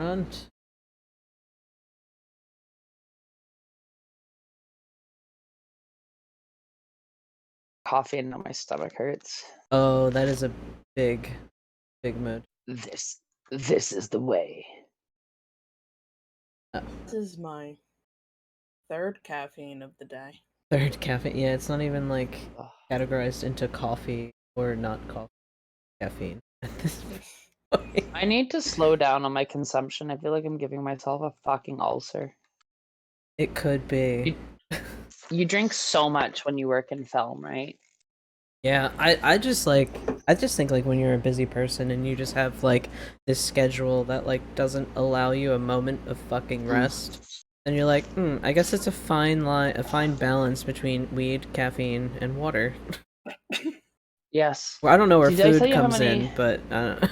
front. Coffee and now my stomach hurts. Oh, that is a big mood. This is the way. Oh. This is my third caffeine of the day. Third caffeine. Yeah, it's not even like categorized into coffee or not coffee. Caffeine at this point. I need to slow down on my consumption. I feel like I'm giving myself a fucking ulcer. It could be. You drink so much when you work in film, right? Yeah, I just think like when you're a busy person and you just have like this schedule that like doesn't allow you a moment of fucking rest, and you're like, I guess it's a fine balance between weed, caffeine, and water. Yes. Well, I don't know where Did I tell food you how comes many- in, but I don't know.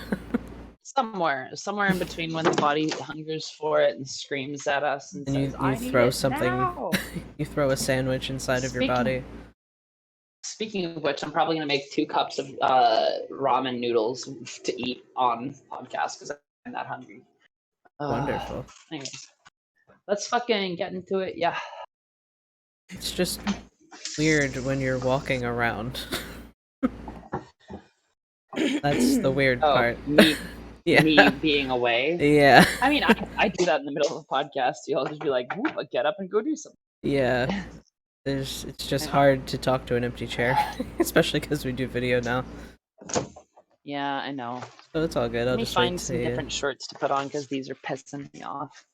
somewhere in between when the body hungers for it and screams at us and And says, you "I need throw it something, now." you throw a sandwich inside of your body. Speaking of which, I'm probably gonna make 2 cups of ramen noodles to eat on podcast because I'm that hungry. Wonderful. Anyways, let's fucking get into it. Yeah. It's just weird when you're walking around. That's the weird part. Me Yeah. being away. Yeah. I mean, I do that in the middle of a podcast. You'll just be like, "Whoop, get up and go do something." Yeah. It's just hard to talk to an empty chair, especially because we do video now. Yeah, I know. So it's all good. I'll Let me just find wait to some see different shorts to put on because these are pissing me off.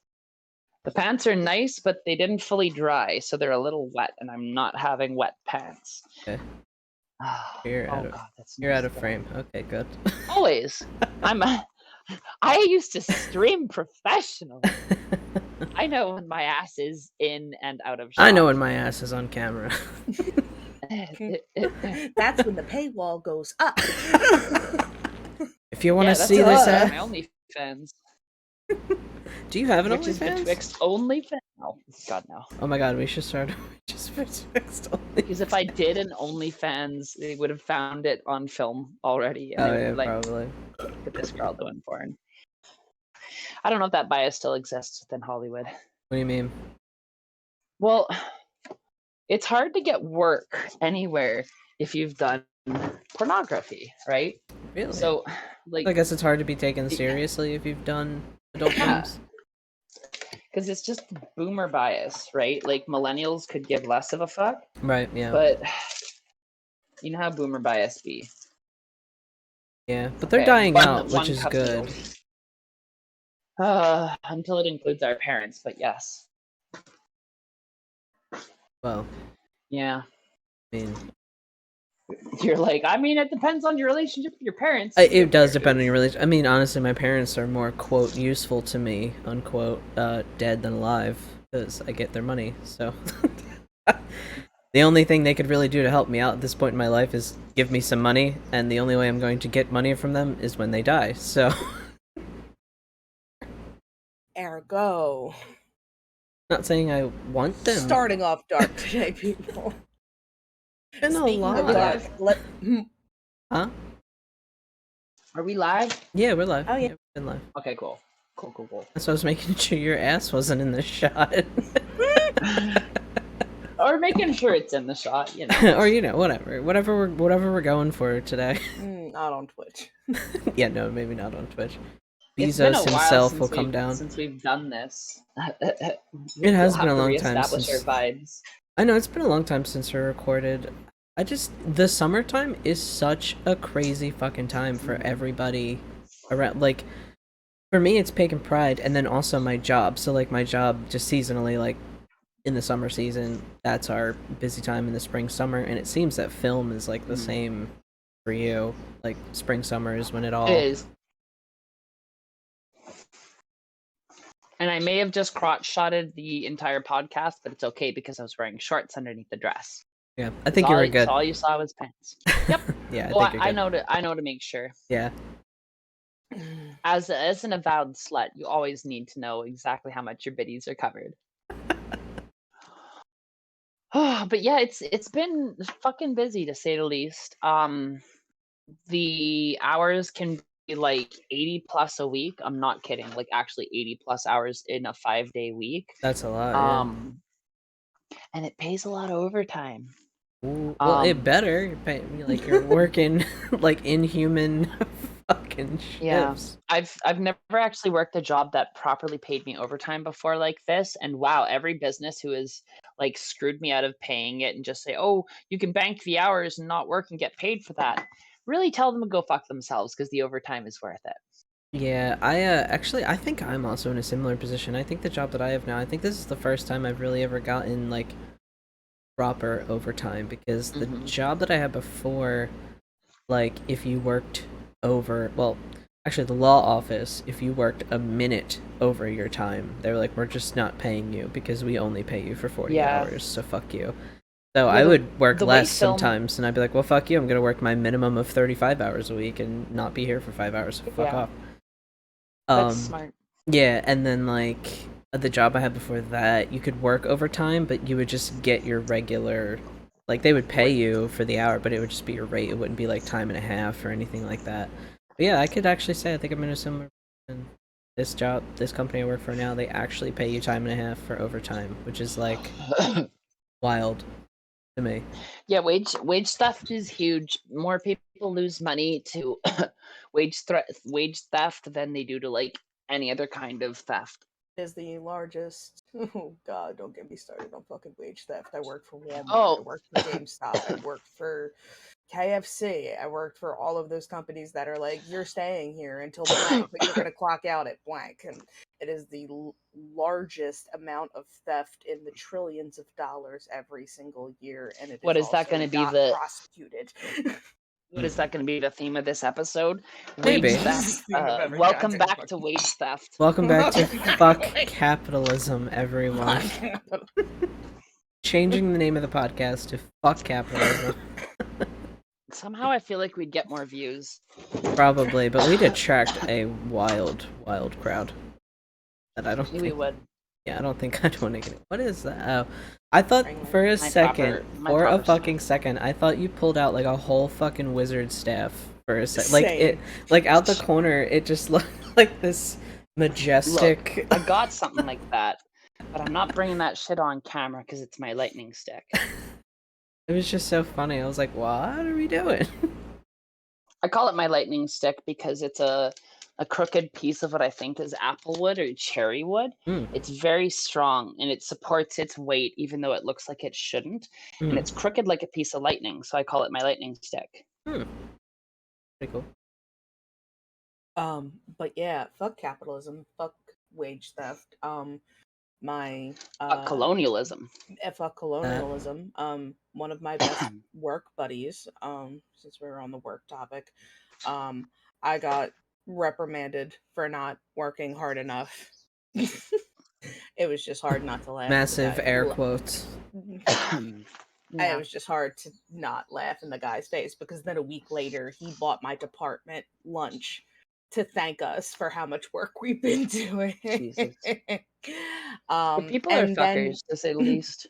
The pants are nice, but they didn't fully dry, so they're a little wet, and I'm not having wet pants. Okay. You're out of frame. Okay, good. Always. I used to stream professionally. I know when my ass is in and out of shot. I know when my ass is on camera. That's when the paywall goes up. If you want to see this ad, my OnlyFans. Do you have an Which is OnlyFans? betwixt OnlyFans. Oh God, no. Oh my God, we should start just betwixt OnlyFans. Because if I did an OnlyFans, they would have found it on film already. And Oh they yeah, would be like, probably. Look at this girl doing porn. I don't know if that bias still exists within Hollywood. What do you mean? Well, it's hard to get work anywhere if you've done pornography, right? Really? So, like, I guess it's hard to be taken seriously if you've done adult films. Because it's just boomer bias, right? Like millennials could give less of a fuck. Right, yeah. But you know how boomer bias be. Yeah, but they're dying out, which is good. Until it includes our parents, but yes. Well. Yeah. I mean, you're like, I mean, it depends on your relationship with your parents. It does depend on your relationship. I mean, honestly, my parents are more, quote, useful to me, unquote, dead than alive, because I get their money, so. The only thing they could really do to help me out at this point in my life is give me some money, and the only way I'm going to get money from them is when they die, so. Ergo. Not saying I want them. Starting off dark today, people. Been a lot. Huh? Are we live? Yeah, we're live. Oh yeah, we've been live. Okay, cool. Cool. So I was making sure your ass wasn't in the shot. Or making sure it's in the shot, you know. Or whatever we're going for today. Not on Twitch. Yeah, no, maybe not on Twitch. Bezos himself will come down. Since we've done this. It has been a long time since. Our vibes. I know, it's been a long time since we recorded. The summertime is such a crazy fucking time for everybody around. Like, for me, it's Pagan Pride, and then also my job. So, like, my job just seasonally, like, in the summer season, that's our busy time in the spring, summer, and it seems that film is, like, the same for you. Like, spring, summer is when it all... It is. And I may have just crotch-shotted the entire podcast, but it's okay because I was wearing shorts underneath the dress. Yeah, I think you were good. All you saw was pants. Yep. Yeah, well, I think you're good. I know to make sure. Yeah. As an avowed slut, you always need to know exactly how much your biddies are covered. But yeah, it's been fucking busy to say the least. The hours can like 80 plus a week. I'm not kidding. Like actually 80 plus hours in a 5-day week. That's a lot, yeah. And it pays a lot of overtime. Ooh, well, it better. Like you're working like inhuman fucking Yeah, shifts. I've never actually worked a job that properly paid me overtime before like this, and wow, every business who has like screwed me out of paying it and just say, "Oh, you can bank the hours and not work and get paid for that." Really tell them to go fuck themselves because the overtime is worth it. Yeah, I actually I think I'm also in a similar position. I think the job that I have now, I think this is the first time I've really ever gotten like proper overtime because the job that I had before, like if you worked over, well, actually the law office, if you worked a minute over your time, they were like, we're just not paying you because we only pay you for 40 hours, so fuck you. So I would work less sometimes, and I'd be like, well, fuck you, I'm gonna work my minimum of 35 hours a week and not be here for 5 hours, so fuck off. That's smart. Yeah, and then like the job I had before that, you could work overtime, but you would just get your regular, like they would pay you for the hour, but it would just be your rate. It wouldn't be like time and a half or anything like that. But yeah, I could actually say I think I'm in a similar. This job, this company I work for now, they actually pay you time and a half for overtime, which is like wild to me. Yeah, wage theft is huge. More people lose money to wage theft than they do to like any other kind of theft. Is the largest. Oh God, don't get me started on fucking wage theft. I worked for Walmart. Oh. I worked for GameStop. I worked for KFC. I worked for all of those companies that are like, you're staying here until blank, but you're going to clock out at blank. And it is the largest amount of theft in the trillions of dollars every single year. And it What is that also going to be not the prosecuted. What is that going to be the theme of this episode? Maybe. Wage theft. Welcome back to wage theft. Welcome back to Fuck Capitalism, everyone. Changing the name of the podcast to Fuck Capitalism. Somehow I feel like we'd get more views. Probably, but we'd attract a wild, wild crowd. That I don't think we would. Yeah, I don't think I'd want to get it. What is that? Oh, I thought for a second, for a fucking second, I thought you pulled out like a whole fucking wizard staff for a second. Like it, like out the corner, it just looked like this majestic. Look, I got something like that, but I'm not bringing that shit on camera because it's my lightning stick. It was just so funny. I was like, what are we doing? I call it my lightning stick because it's a crooked piece of what I think is apple wood or cherry wood. It's very strong and it supports its weight even though it looks like it shouldn't. And it's crooked like a piece of lightning, so I call it my lightning stick. Pretty cool. But yeah, fuck capitalism, fuck wage theft. My fuck colonialism. Fuck colonialism. One of my best work buddies, since we were on the work topic, I got reprimanded for not working hard enough. It was just hard not to laugh. Massive air quotes. It was just hard to not laugh in the guy's face because then a week later he bought my department lunch to thank us for how much work we've been doing. Jesus. People are fuckers, to say the least.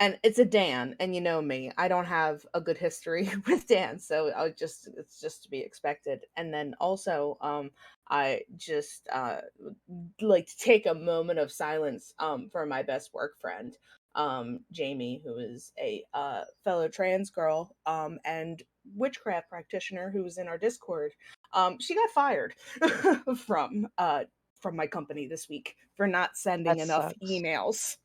And it's a Dan, and you know me, I don't have a good history with Dan, so it's just to be expected. And then also, I just like to take a moment of silence for my best work friend, Jamie, who is a fellow trans girl and witchcraft practitioner who was in our Discord. She got fired from my company this week for not sending enough emails.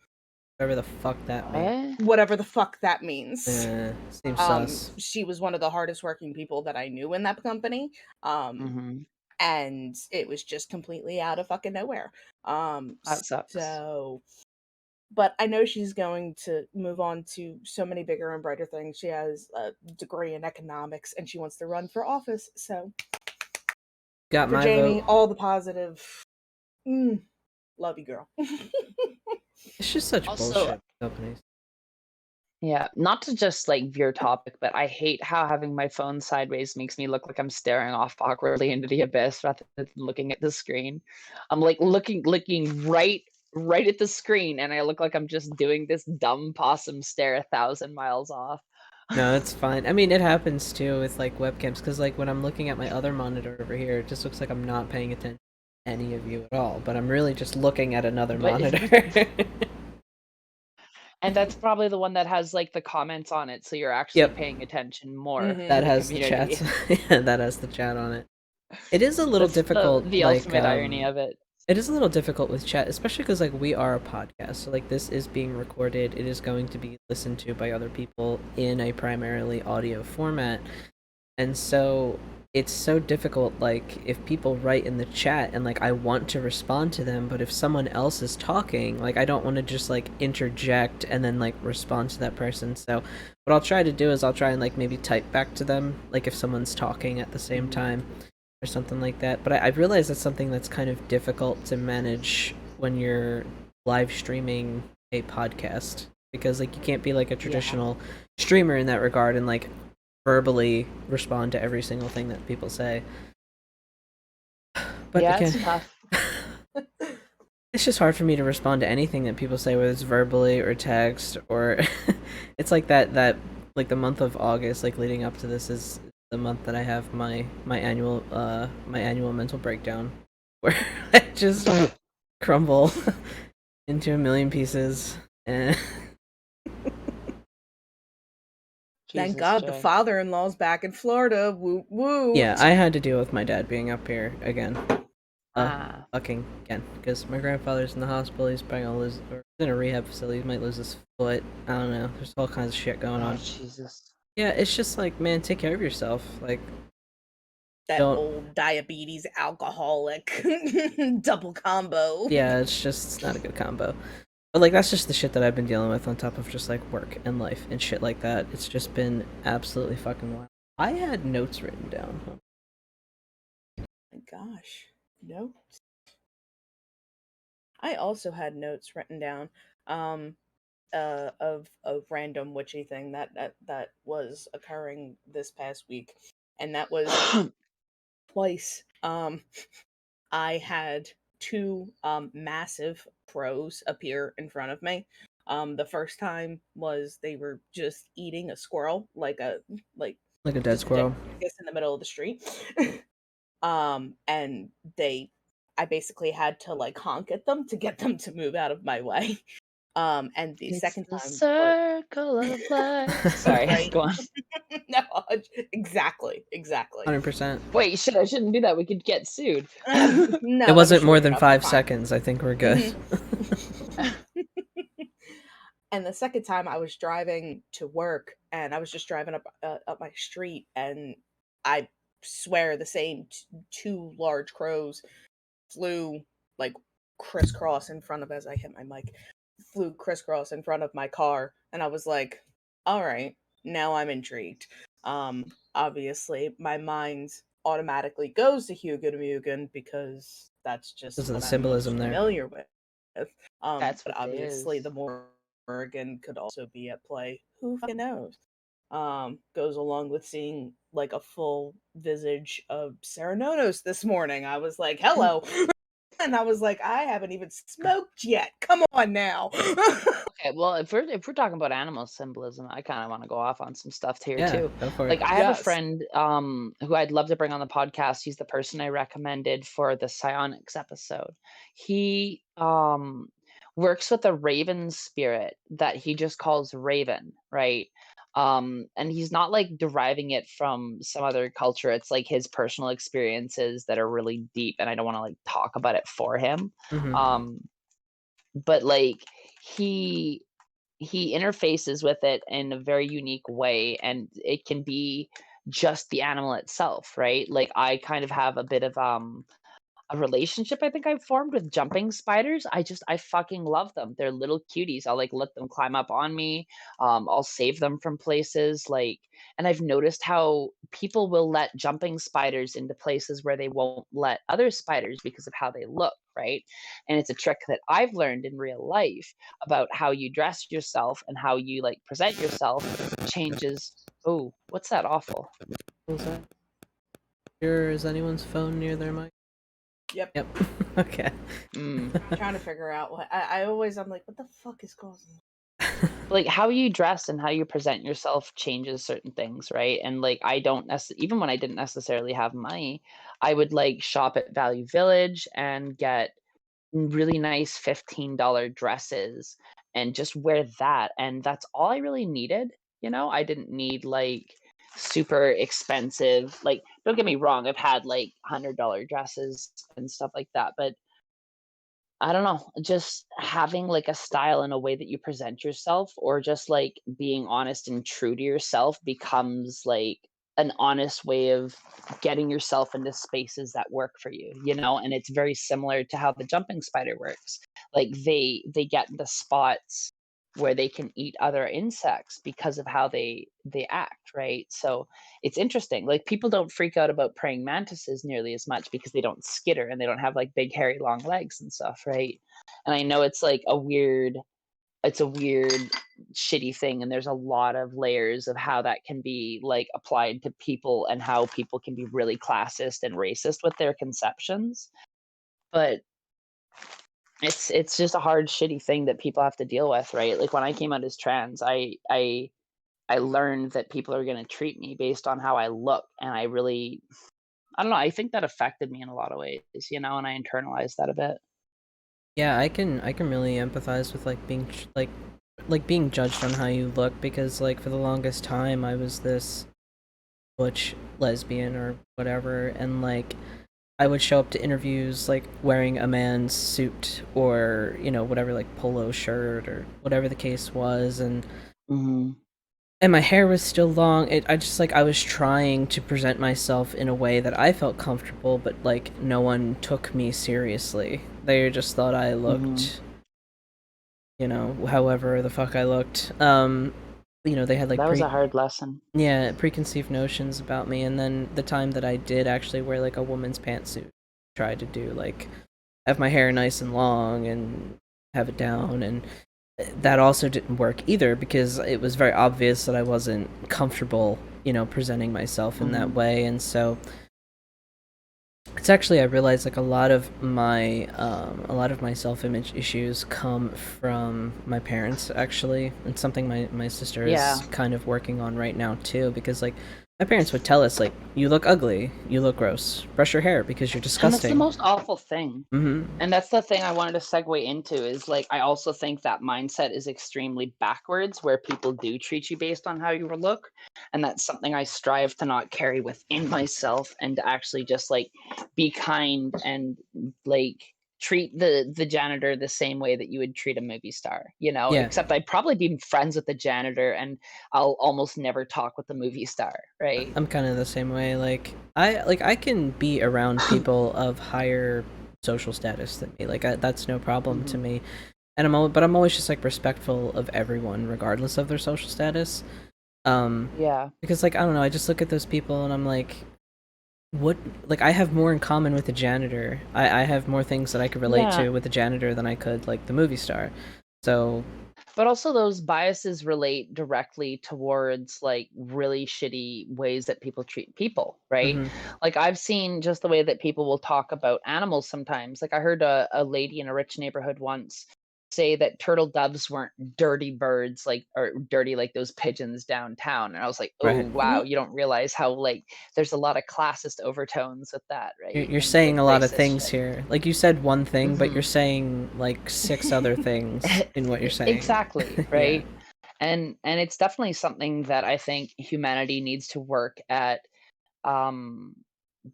Whatever the fuck that means. Whatever the fuck that means. Seems sus. She was one of the hardest working people that I knew in that company. And it was just completely out of fucking nowhere. That sucks. So, but I know she's going to move on to so many bigger and brighter things. She has a degree in economics and she wants to run for office. So, got for my Jamie, vote. all the positive. Love you, girl. It's just such bullshit companies. Yeah, not to just like veer topic, but I hate how having my phone sideways makes me look like I'm staring off awkwardly into the abyss rather than looking at the screen. I'm like looking right at the screen, and I look like I'm just doing this dumb possum stare 1,000 miles off. No, it's fine. I mean, it happens too with like webcams because like when I'm looking at my other monitor over here, it just looks like I'm not paying attention to any of you at all, but I'm really just looking at another But monitor. and that's probably the one that has like the comments on it, so you're actually Yep, paying attention more to that the has the community. chats. Yeah, that has the chat on it. It is a little That's difficult, the like ultimate irony of it. it is a little difficult with chat, especially because like we are a podcast, so like this is being recorded. It is going to be listened to by other people in a primarily audio format, and so it's so difficult. Like if people write in the chat and like I want to respond to them, but if someone else is talking, like I don't want to just like interject and then like respond to that person. So what I'll try to do is I'll try and like maybe type back to them, like if someone's talking at the same time or something like that. But I realize that's something that's kind of difficult to manage when you're live streaming a podcast because like you can't be like a Yeah. traditional streamer in that regard and like verbally respond to every single thing that people say. But Yeah, again, it's tough. it's just hard for me to respond to anything that people say, whether it's verbally or text or it's like that like the month of August, like leading up to this is the month that I have my annual mental breakdown where I just crumble into a million pieces and Thank Jesus, God the Jay. father-in-law's back in Florida. Woot woot. yeah, I had to deal with my dad being up here again. Ah, Fucking again, because my grandfather's in the hospital. He's probably gonna lose, or in a rehab facility. He might lose his foot. I don't know. There's all kinds of shit going oh on. Jesus. Yeah, it's just like, man, take care of yourself. Like, That don't. old diabetes alcoholic double combo. Yeah, it's not a good combo. But like, that's just the shit that I've been dealing with on top of just like work and life and shit like that. It's just been absolutely fucking wild. I had notes written down. My gosh. Notes. I also had notes written down of a random witchy thing that was occurring this past week. And that was twice. I had two massive crows appear in front of me. The first time was they were just eating a squirrel, like Like a dead just a squirrel. guess in the middle of the street. And I basically had to like honk at them to get them to move out of my way. And the It's second the time was circle of life. Sorry, right. go on. No, exactly, exactly. 100%. Wait, shit, I shouldn't do that. We could get sued. No, It that was wasn't more short than enough. We're 5 fine. seconds. I think we're good. Mhm. And the second time I was driving to work and I was just driving up my street and I swear the same two large crows flew like crisscross in front of as I hit my mic flew crisscross in front of my car and I was like, all right, now I'm intrigued. Obviously my mind automatically goes to Hugo Mugen because that's just Because of the what I'm most symbolism there. familiar with. That's But what it obviously is. the Morgan could also be at play. Who fucking knows? Goes along with seeing like a full visage of Serenokos this morning. I was like, hello. And I was like, I haven't even smoked yet. Come on now. Okay, well, if we're talking about animal symbolism, I kind of want to go off on some stuff here Yeah, too. go for it. Like I have a Yes. friend who I'd love to bring on the podcast. He's the person I recommended for the psionics episode. He works with a raven spirit that he just calls Raven, right? And he's not like deriving it from some other culture. It's like his personal experiences that are really deep, and I don't want to like talk about it for him. Hmm. Um, but like he he interfaces with it in a very unique way, and it can be just the animal itself, right? Like I kind of have a bit of a relationship I think I've formed with jumping spiders. I fucking love them. They're little cuties. I'll like let them climb up on me. I'll save them from places like, and I've noticed how people will let jumping spiders into places where they won't let other spiders because of how they look, right? And it's a trick that I've learned in real life about how you dress yourself and how you like present yourself changes. Oh, what's that awful? What was that? Is anyone's phone near their mic? Yep. Yep. Okay. Mm. Trying to figure out what I'm like, what the fuck is causing? like how you dress and how you present yourself changes certain things, right? And like I don't even when I didn't necessarily have money, I would like shop at Value Village and get really nice $15 dresses and just wear that, and that's all I really needed, you know? I didn't need, like, super expensive like, don't get me wrong, I've had, like, $100 dresses and stuff like that, but I don't know, just having, like, a style and a way that you present yourself or just, like, being honest and true to yourself becomes, like, an honest way of getting yourself into spaces that work for you, you know? And it's very similar to how the jumping spider works. Like, they get the spots where they can eat other insects because of how they act, right? So, it's interesting. Like, people don't freak out about praying mantises nearly as much because they don't skitter and they don't have, like, big, hairy, long legs and stuff, right? And I know it's, like, a weird, shitty thing, and there's a lot of layers of how that can be, like, applied to people and how people can be really classist and racist with their conceptions, but it's just a hard, shitty thing that people have to deal with, right? Like, when I came out as trans, I learned that people are gonna treat me based on how I look, and I don't know, I think that affected me in a lot of ways, you know, and I internalized that a bit. Yeah, I can really empathize with like being like being judged on how you look, because like for the longest time I was this butch lesbian or whatever, and like I would show up to interviews like wearing a man's suit or, whatever, like polo shirt or whatever the case was, Mhm, and my hair was still long. I just like I was trying to present myself in a way that I felt comfortable, but like no one took me seriously. They just thought I mhm. looked, however the fuck I looked. They had like That was a hard lesson. preconceived notions about me, and then the time that I did actually wear like a woman's pantsuit, tried to do like have my hair nice and long and have it down, and that also didn't work either because it was very obvious that I wasn't comfortable, presenting myself in that Mhm, way. And so it's actually, I realized like a lot of my self-image issues come from my parents, actually. It's something my sister is yeah. kind of working on right now too, because like my parents would tell us like, you look ugly, you look gross, brush your hair because you're And that's the disgusting. most awful thing. Mm-hmm. And that's the thing I wanted to segue into is like I also think that mindset is extremely backwards where people do treat you based on how you look. And that's something I strive to not carry within myself and to actually just like be kind and like treat the janitor the same way that you would treat a movie star, you know, Yeah, except I'd probably be friends with the janitor and I'll almost never talk with the movie star, right? I'm kind of the same way. Like I can be around people of higher social status than me. Like that's no problem to Hmm. me. And but I'm always just like respectful of everyone regardless of their social status. Um Yeah. because like I don't know, I just look at those people and I'm like, what, like I have more in common with the janitor. I have more things that I could relate Yeah. to with the janitor than I could like the movie star. So, But also those biases relate directly towards, like, really shitty ways that people treat people, right? mhm. Like, I've seen just the way that people will talk about animals sometimes. Like, I heard a lady in a rich neighborhood once say that turtle doves weren't dirty birds, like or dirty like those pigeons downtown, and I was like, "Oh, Right. wow, you don't realize how, like, there's a lot of classist overtones with that, You're, right? you're And, saying like, a lot of racist things shit." here. Like you said one thing, but you're Mhm. saying like six other things in what you're saying. Exactly, Yeah. right? And it's definitely something that I think humanity needs to work at, um,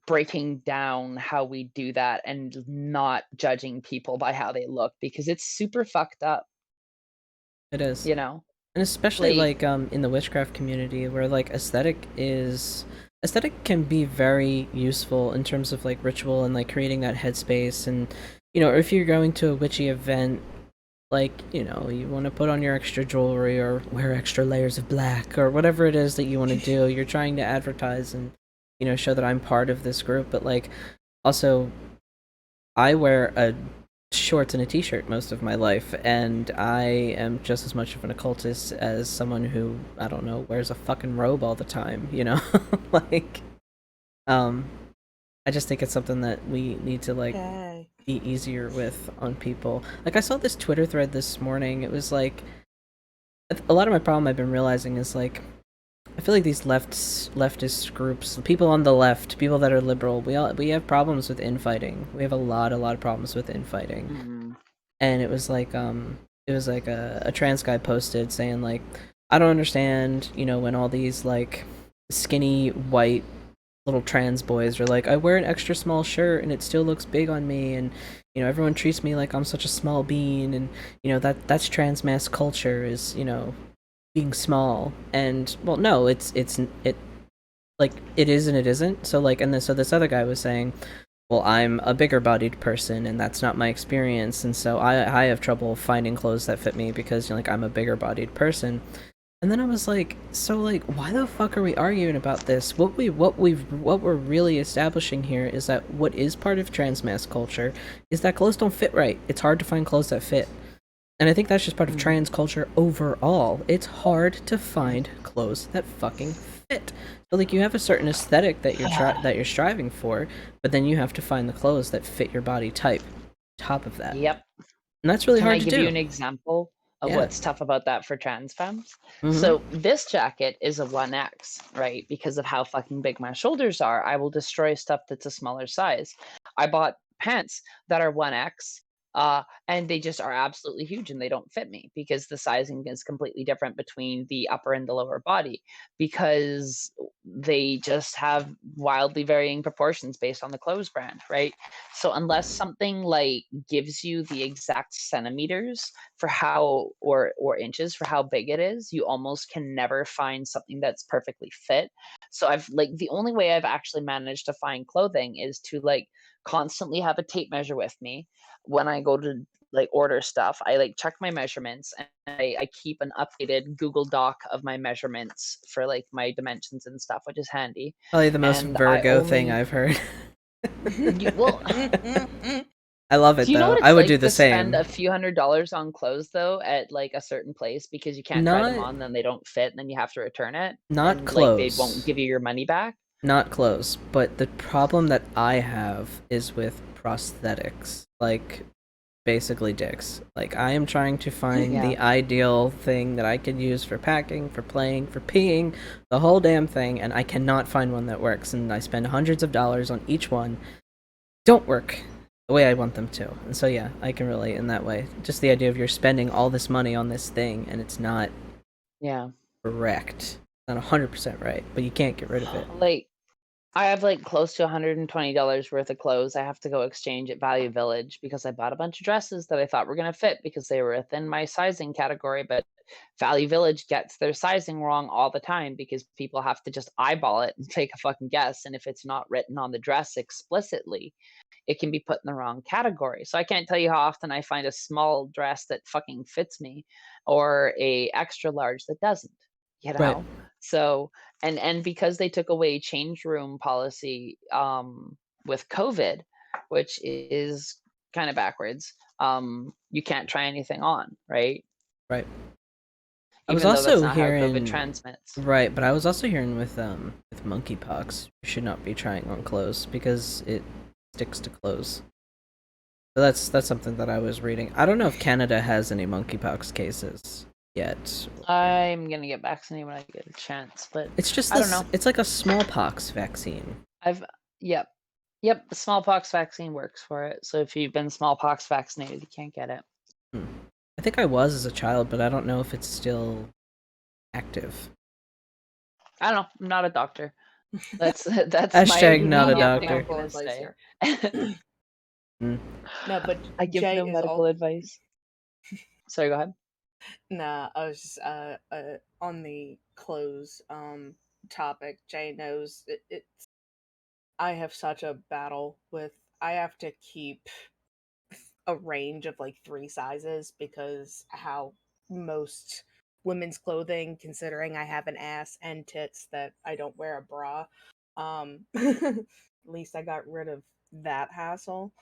breaking down how we do that and not judging people by how they look because it's super fucked up, It is. you know? And especially Like like in the witchcraft community where like aesthetic can be very useful in terms of like ritual and like creating that headspace. And if you're going to a witchy event, like you want to put on your extra jewelry or wear extra layers of black or whatever it is that you want to do, you're trying to advertise and show that I'm part of this group. But like also, I wear a shorts and a t-shirt most of my life, and I am just as much of an occultist as someone who, I don't know, wears a fucking robe all the time. Like, um I just think it's something that we need to like Okay. be easier with on people. Like I saw this Twitter thread this morning. It was like a lot of my problem I've been realizing is like I feel like these leftist groups, people on the left, people that are liberal, we have problems with infighting. We have a lot of problems with infighting. Mm-hmm. And it was like a trans guy posted saying like I don't understand, you know, when all these like skinny white little trans boys are like I wear an extra small shirt and it still looks big on me, and you know everyone treats me like I'm such a small bean, and you know that's trans mass culture is, you know, being small. And well, no, it like it is and it isn't. So like, and then so this other guy was saying, well, I'm a bigger bodied person and that's not my experience, and so I have trouble finding clothes that fit me because, you know, like I'm a bigger bodied person. And then I was like, so like why the fuck are we arguing about this? What we're really establishing here is that what is part of trans mass culture is that clothes don't fit right. It's hard to find clothes that fit. And I think that's just part of trans culture overall. It's hard to find clothes that fucking fit. So like you have a certain aesthetic that that you're striving for, but then you have to find the clothes that fit your body type. Top of that, Yep. and that's really Can I hard to give you do. an example of Yeah. what's tough about that for trans femmes? Mm-hmm. So this jacket is a 1X, right? Because of how fucking big my shoulders are, I will destroy stuff that's a smaller size. I bought pants that are 1X, and they just are absolutely huge and they don't fit me because the sizing is completely different between the upper and the lower body because they just have wildly varying proportions based on the clothes brand, right? So unless something like gives you the exact centimeters for how or inches for how big it is, you almost can never find something that's perfectly fit. So I've like the only way I've actually managed to find clothing is to like constantly have a tape measure with me when I go to like order stuff. I like check my measurements and I keep an updated Google Doc of my measurements for like my dimensions and stuff, which is handy. Probably the most And I Virgo thing only I've heard. well I love it do you know though. what I it's would do like the to spend same. a few $100s on clothes though at like a certain place because you can't try them Not on, then they don't fit, and then you have to return it, not and like they won't close. give you your money back? Not close. But the problem that I have is with prosthetics. Like basically dicks. Like I am trying to find Yeah. the ideal thing that I could use for packing, for playing, for peeing, the whole damn thing, and I cannot find one that works, and I spend hundreds of dollars on each one. Don't work the way I want them to. And so yeah, I can relate in that way. Just the idea of you're spending all this money on this thing and it's not Yeah. correct. Not 100% right, but you can't get rid of it. Like I have like close to $120 worth of clothes I have to go exchange at Value Village because I bought a bunch of dresses that I thought were going to fit because they were within my sizing category, but Value Village gets their sizing wrong all the time because people have to just eyeball it and take a fucking guess, and if it's not written on the dress explicitly, it can be put in the wrong category. So I can't tell you how often I find a small dress that fucking fits me or a extra large that doesn't, you Right. know? So and because they took away change room policy with COVID, which is kind of backwards, you can't try anything on, right? Right. I was Even though that's also not how COVID hearing transmits. right, but I was also hearing with monkeypox, you should not be trying on clothes because it sticks to clothes. So that's something that I was reading. I don't know if Canada has any monkeypox cases yet. I'm gonna get vaccinated when I get a chance, but It's just I don't this. know. It's like a smallpox vaccine. I've yep. Yep, the smallpox vaccine works for it. So if you've been smallpox vaccinated, you can't get it. Hmm. I think I was as a child, but I don't know if it's still active. I don't know. I'm not a doctor. That's my Hashtag not a immediate No thing I'm doctor. medical gonna advice say. here. Hmm. No, but I give Jay no is medical all. advice. Sorry, go ahead. Nah, I was just on the clothes topic. Jay knows it's. I have such a battle with. I have to keep a range of like three sizes because how most women's clothing, considering I have an ass and tits that I don't wear a bra, at least I got rid of that hassle.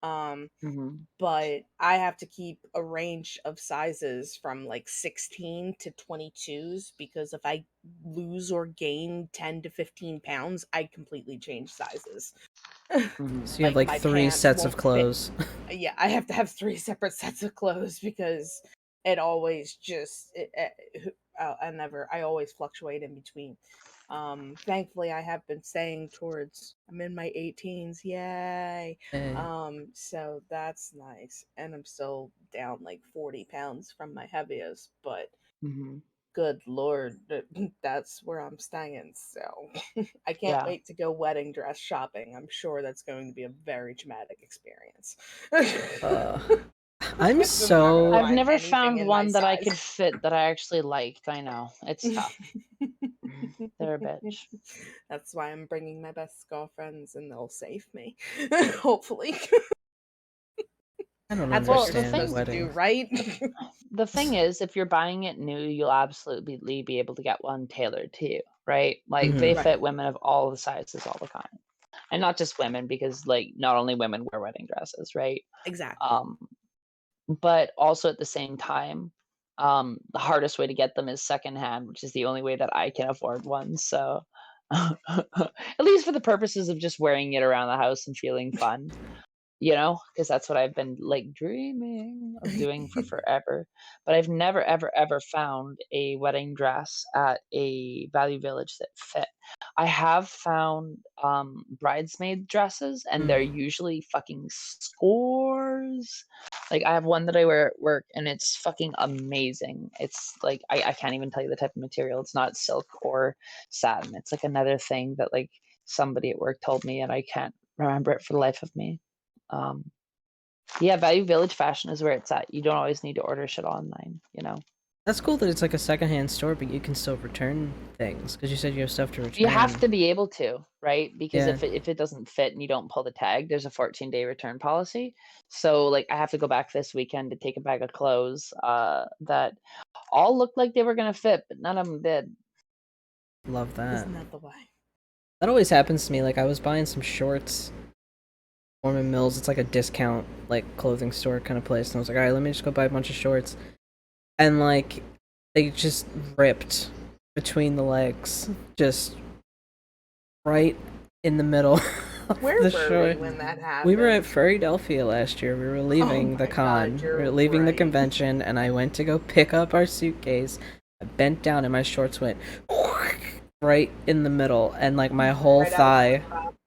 Um, Hmm. but I have to keep a range of sizes from like 16 to 22s because if I lose or gain 10 to 15 pounds, I completely change sizes. Hmm. So you have Like like my three pants sets of won't fit. clothes. Yeah, I have to have three separate sets of clothes because it always just I always fluctuate in between. Thankfully I have been staying towards, I'm in my 18s, yay. Eh. So that's nice, and I'm still down like 40 pounds from my heaviest, but Mm-hmm. good lord, that's where I'm staying. So I can't Yeah. wait to go wedding dress shopping. I'm sure that's going to be a very traumatic experience. Uh, I'm Because I'm not gonna I've so find never anything found in my one that I size. could fit that I actually liked. I know. It's tough. They're a bitch. That's why I'm bringing my best girlfriends, and they'll save me. Hopefully. I don't That's what Well, you're the understand supposed thing to do, weddings. right? the thing is, if you're buying it new, you'll absolutely be able to get one tailored to you, right? Like Mhm. they Right. fit women of all the sizes all the time. And not just women, because like not only women wear wedding dresses, right? Exactly. Um, but also at the same time, the hardest way to get them is secondhand, which is the only way that I can afford one. So at least for the purposes of just wearing it around the house and feeling fun, because that's what I've been like dreaming of doing for forever. But I've never, ever, ever found a wedding dress at a Value Village that fit. I have found bridesmaid dresses, and they're Mm. usually fucking scores. Like I have one that I wear at work, and it's fucking amazing. It's like I can't even tell you the type of material. It's not silk or satin. It's like another thing that like somebody at work told me, and I can't remember it for the life of me. Um, yeah, Value Village fashion is where it's at. You don't always need to order shit online. That's cool that it's like a secondhand store, but you can still return things because you said you have stuff to You have return. to be able to, right? Because Yeah, if it doesn't fit and you don't pull the tag, there's a 14-day return policy. So like I have to go back this weekend to take a bag of clothes that all looked like they were gonna fit, but none of them did. love that. Isn't that the way? That always happens to me. Like I was buying some shorts, Foreman Mills. It's like a discount, like clothing store kind of place, and I was like, all right, let me just go buy a bunch of shorts, and like they just ripped between the legs, just right in the middle of Where the were we short. when that We were at happened? Furrydelphia last year. We were Oh leaving the my god, con. We were you're leaving the right. convention, and I went to go pick up our suitcase. I bent down, and my shorts went right in the middle, and like my whole Right out of thigh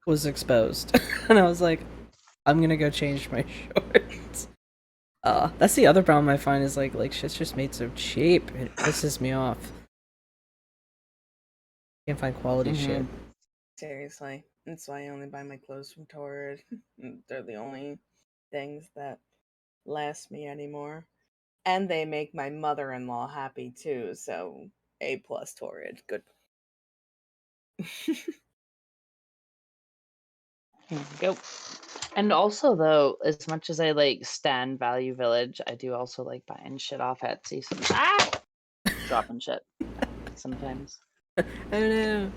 was exposed. And I was like, I'm gonna go change my shorts. That's the other problem I find is like shit's just made so cheap. It pisses me off. Can't find quality shit. Mm-hmm. Seriously. That's why I only buy my clothes from Torrid. They're the only things that last me anymore. And they make my mother-in-law happy too, so A plus Torrid. Good. Go. And also though, as much as I like stan Value Village, I do also like buying shit off Etsy. Dropping shit sometimes. I don't know.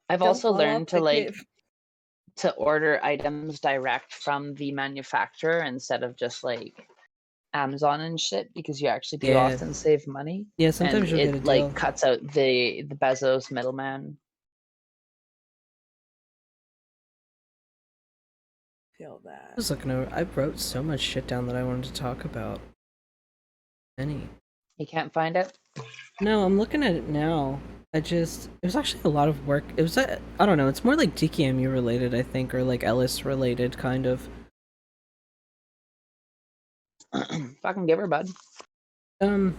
I've Don't also fall off learned to the like cliff. to order items direct from the manufacturer instead of just like Amazon and shit, because you actually do Yeah, often save money, yeah. and Sometimes you'll get it a like deal. cuts out the Bezos middleman. Feel I that. was looking over. I wrote so much shit down that I wanted to talk about. Any? You can't find it. No, I'm looking at it now. It was actually a lot of work. It was, I don't know, it's more like DKMU related, I think, or like Ellis related, kind of. Fucking give her, bud. Um,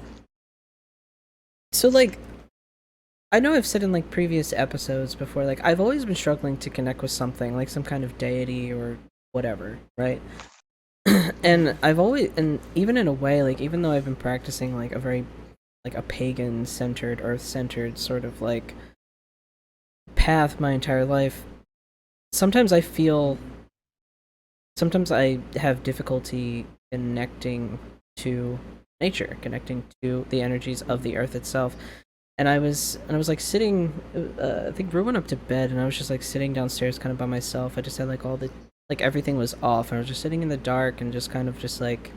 so like, I know I've said in like previous episodes before, like, I've always been struggling to connect with something, like some kind of deity or whatever, right? And and even in a way, like, even though I've been practicing like a very, like a pagan centered, earth centered sort of like path my entire life, sometimes I feel sometimes I have difficulty connecting to nature, connecting to the energies of the earth itself. And I was like sitting. I think Rue went up to bed, and I was just like sitting downstairs, kind of by myself. I just had like all the like everything was off, and I was just sitting in the dark and just kind of just like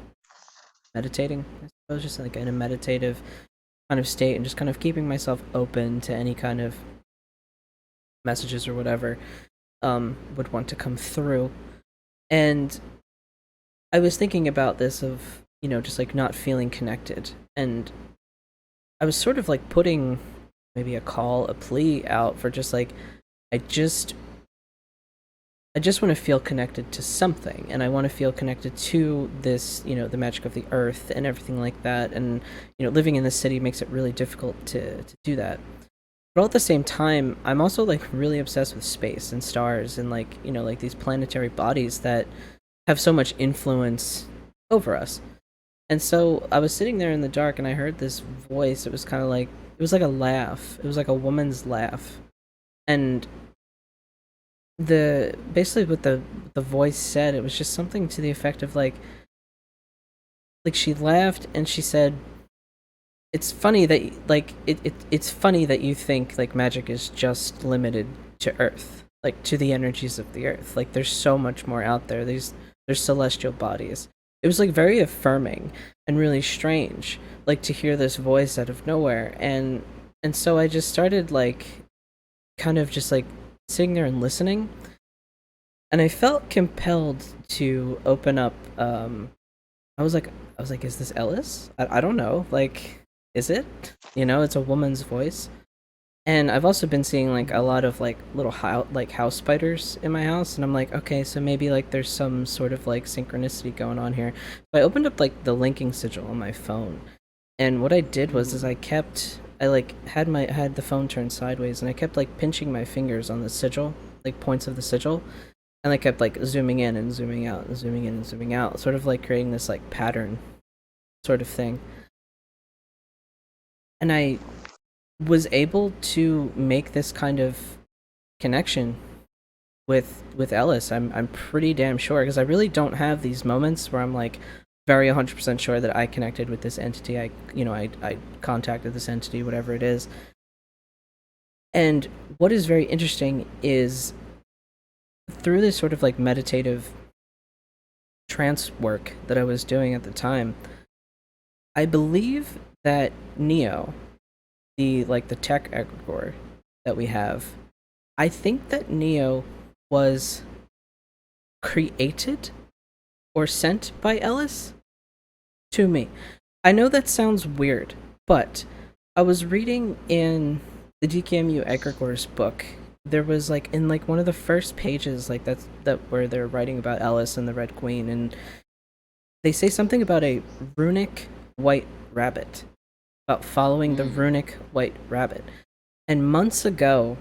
meditating. I was just like in a meditative kind of state, and just kind of keeping myself open to any kind of messages or whatever would want to come through. And I was thinking about this of just like not feeling connected. And I was sort of like putting maybe a plea out for just like, I just I just want to feel connected to something, and I want to feel connected to this, the magic of the earth and everything like that. And living in the city makes it really difficult to do that. But all at the same time, I'm also like really obsessed with space and stars and like like these planetary bodies that have so much influence over us. And so I was sitting there in the dark, and I heard this voice. It was kind of like it was like a laugh. It was like a woman's laugh, and the basically what the voice said, it was just something to the effect of like she laughed and she said, it's funny that it's funny that you think like magic is just limited to earth, like to the energies of the earth. Like there's so much more out there. There's celestial bodies. It was like very affirming and really strange, like to hear this voice out of nowhere. And so I just started like kind of just like sitting there and listening, and I felt compelled to open up. I was like, is this Ellis? I don't know. Like, is it? It's a woman's voice. And I've also been seeing like a lot of like little house spiders in my house, and I'm like, okay, so maybe like there's some sort of like synchronicity going on here. So I opened up like the linking sigil on my phone, and what I did was is I like had the phone turned sideways, and I kept like pinching my fingers on the sigil, like points of the sigil, and I kept like zooming in and zooming out and zooming in and zooming out, sort of like creating this like pattern sort of thing. And I was able to make this kind of connection with Ellis. I'm pretty damn sure, because I really don't have these moments where I'm like very 100% sure that I connected with this entity. I contacted this entity, whatever it is. And what is very interesting is through this sort of like meditative trance work that I was doing at the time, I believe that Neo, the tech egregore that we have, I think that Neo was created or sent by Ellis to me. I know that sounds weird, but I was reading in the DKMU egregores book. There was like in like one of the first pages, like that where they're writing about Ellis and the Red Queen, and they say something about a runic white rabbit, about following the runic white rabbit. And months ago,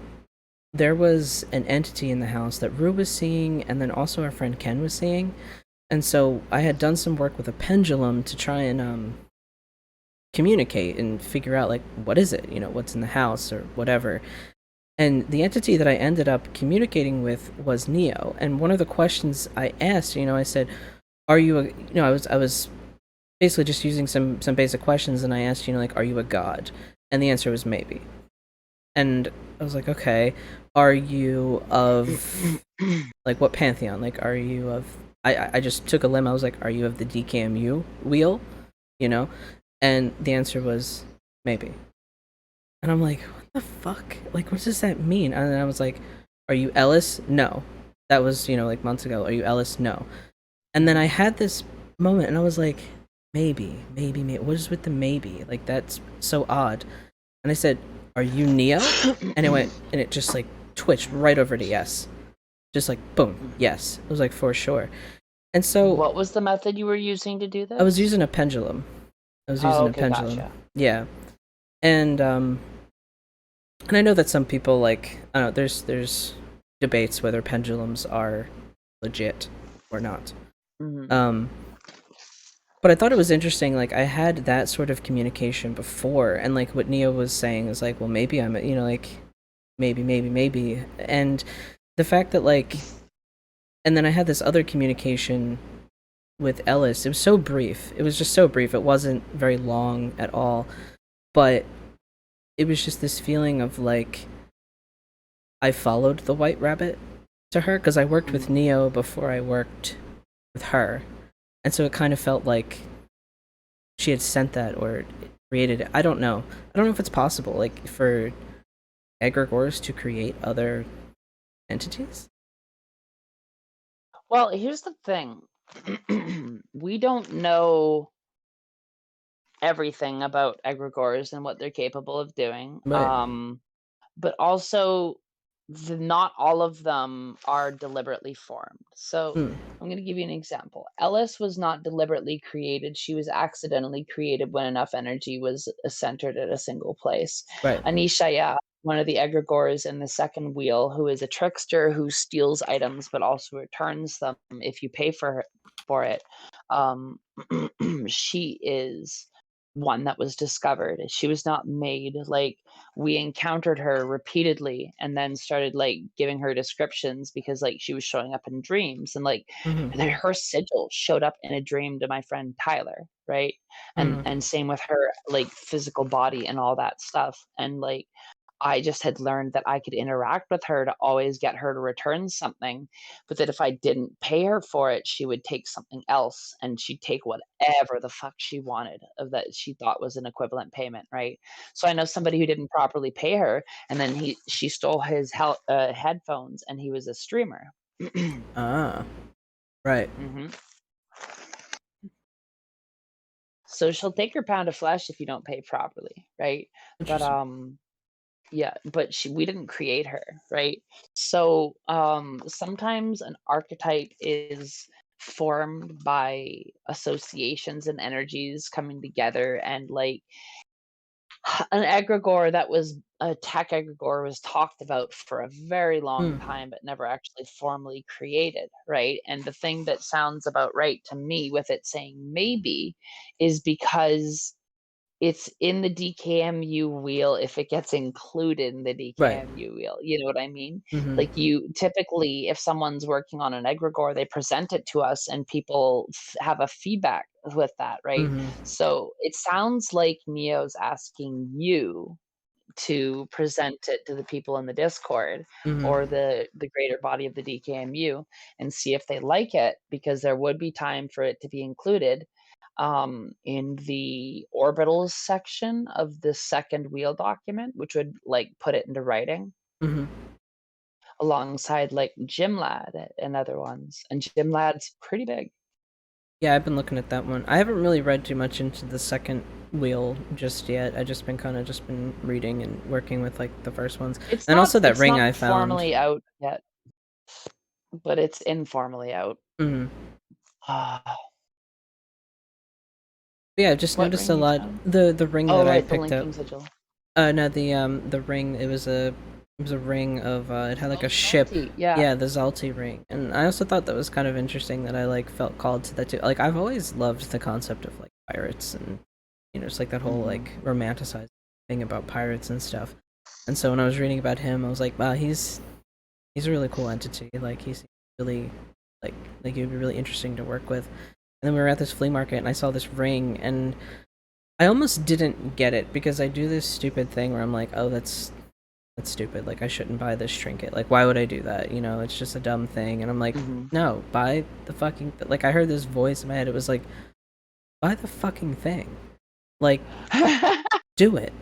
there was an entity in the house that Rue was seeing, and then also our friend Ken was seeing. And so I had done some work with a pendulum to try and communicate and figure out like what is it, what's in the house or whatever. And the entity that I ended up communicating with was Neo. And one of the questions I asked, I said, "Are you a?" I was basically just using some basic questions, and I asked, like, "Are you a god?" And the answer was maybe. And I was like, "Okay, are you of like what pantheon? Like, are you of?" I just took a limb. I was like, "Are you of the DKMU wheel?" And the answer was maybe. And I'm like, "What the fuck? Like, what does that mean?" And I was like, "Are you Ellis?" No. That was like months ago. "Are you Ellis?" No. And then I had this moment, and I was like, maybe. What is with the maybe? Like, that's so odd. And I said, "Are you Neo?" And it just like twitched right over to yes. Just like, boom, yes. It was like, for sure. And so What was the method you were using to do this? I was using a pendulum. Okay, gotcha. Yeah. And I know that some people like, I don't know, there's debates whether pendulums are legit or not. Mm-hmm. But I thought it was interesting, like, I had that sort of communication before, and, like, what Neo was saying is, like, well, maybe I'm, like, maybe. And the fact that, like, and then I had this other communication with Ellis. It was so brief. It was just so brief. It wasn't very long at all. But it was just this feeling of, like, I followed the white rabbit to her, because I worked with Neo before I worked with her. And so it kind of felt like she had sent that or created it. I don't know. I don't know if it's possible, like, for egregores to create other entities. Well, here's the thing. We don't know everything about egregores and what they're capable of doing. Right. But also not all of them are deliberately formed. So Mm. I'm going to give you an example. Ellis was not deliberately created. She was accidentally created when enough energy was centered at a single place. Right. Anishaya, one of the egregores in the second wheel, who is a trickster who steals items but also returns them if you pay for it. Um, she is one that was discovered. She was not made. Like, we encountered her repeatedly and then started like giving her descriptions because like she was showing up in dreams, and like Mhm. her sigil showed up in a dream to my friend Tyler, right? and Mhm. and same with her like physical body and all that stuff. And like I just had learned that I could interact with her to always get her to return something, but that if I didn't pay her for it, she would take something else, and she'd take whatever the fuck she wanted of that she thought was an equivalent payment, right? So I know somebody who didn't properly pay her, and then she stole his headphones, and he was a streamer. Ah. Right. hmm So she'll take your pound of flesh if you don't pay properly, right? But Interesting. yeah, but we didn't create her, right? So sometimes an archetype is formed by associations and energies coming together, and like an egregore that was a tech egregore was talked about for a very long Mm. time but never actually formally created, right? And the thing that sounds about right to me with it saying maybe is because it's in the DKMU wheel if it gets included in the Right. DKMU wheel, you know what I mean? Mhm. Like, you typically, if someone's working on an egregore, they present it to us and people have a feedback with that, right? Mhm. So it sounds like Neo's asking you to present it to the people in the Discord Mhm. or the greater body of the DKMU and see if they like it, because there would be time for it to be included in the orbitals section of the second wheel document, which would like put it into writing Mhm. alongside like Gymlad and other ones. And Gymlad's pretty big. Yeah, I've been looking at that one. I haven't really read too much into the second wheel just yet. I just been reading and working with like the first ones. And also that It's ring not I found. formally out yet, but it's informally out. Mhm. Ah, Yeah, I've just what noticed ring a you lot found? the ring Oh that I right, the picked up. linking sigil. No, the ring, it was a ring of it had like Oh, a ship. salty. Yeah. Yeah, the Zalti ring. And I also thought that was kind of interesting that I like felt called to that too. Like I've always loved the concept of like pirates and it's like that whole hmm like romanticized thing about pirates and stuff. And so when I was reading about him, I was like, wow, he's a really cool entity. Like he's really like like it would be really interesting to work with. And then we were at this flea market and I saw this ring and I almost didn't get it because I do this stupid thing where I'm like, oh, that's stupid. Like I shouldn't buy this trinket. Like why would I do that? It's just a dumb thing. And I'm like, hmm no, buy the fucking like I heard this voice in my head. It was like, buy the fucking thing. Like do it.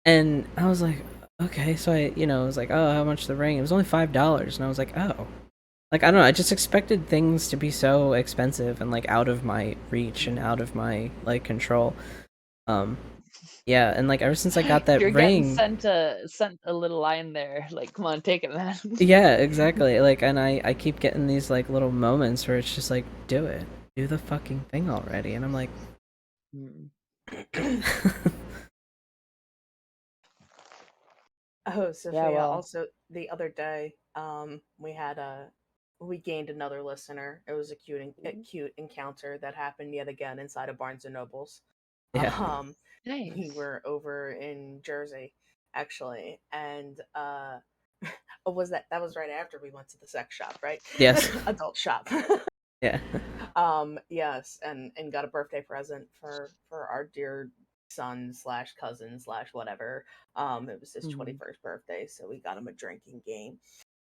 And I was like, okay. So I was like, oh, how much the ring? It was only $5, and I was like, oh. Like I don't know. I just expected things to be so expensive and like out of my reach and out of my like control. Um, yeah, and like ever since I got that You're getting ring, sent a little line there, like, "Come on, take it, man." yeah, exactly. Like, and I keep getting these like little moments where it's just like, do it, do the fucking thing already, and I'm like, Mm. Oh, Yeah, Sophia, well, also the other day, we gained another listener. It was a cute encounter that happened yet again inside of Barnes and Nobles. yeah, Um, we nice. were over in Jersey, actually, and oh, that was right after we went to the sex shop, right? yes, Adult shop. yeah, Yes, and got a birthday present for our dear son slash cousin slash whatever. It was his Mhm. 21st birthday, so we got him a drinking game.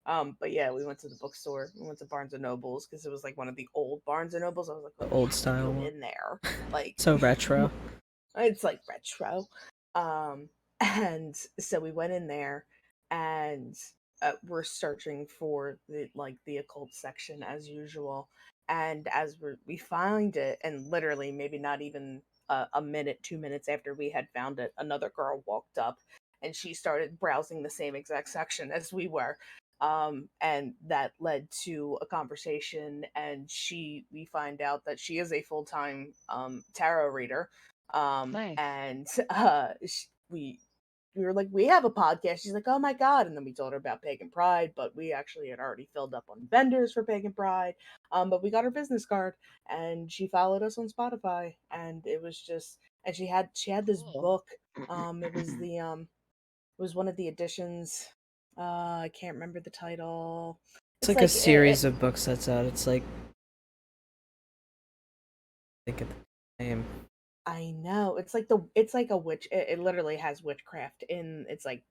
But yeah, we went to the bookstore. We went to Barnes and Nobles because it was like one of the old Barnes and Nobles. I was like, the well, we old have to style go one, in there. Like, so retro. it's like retro. And so we went in there, and we're searching for the occult section as usual. And as we find it, and literally maybe not even a minute, 2 minutes after we had found it, another girl walked up, and she started browsing the same exact section as we were. And that led to a conversation, and we find out that she is a full-time tarot reader. Nice. And we were like, we have a podcast. She's like, oh my god. And then we told her about Pagan Pride, but we actually had already filled up on vendors for Pagan Pride. But we got her business card, and she followed us on Spotify, and it was just, and she had this Cool. book. It was one of the editions. I can't remember the title. It's like a series of books that's out. It's like, think of the name. I know. It's like a witch. It literally has witchcraft in. It's like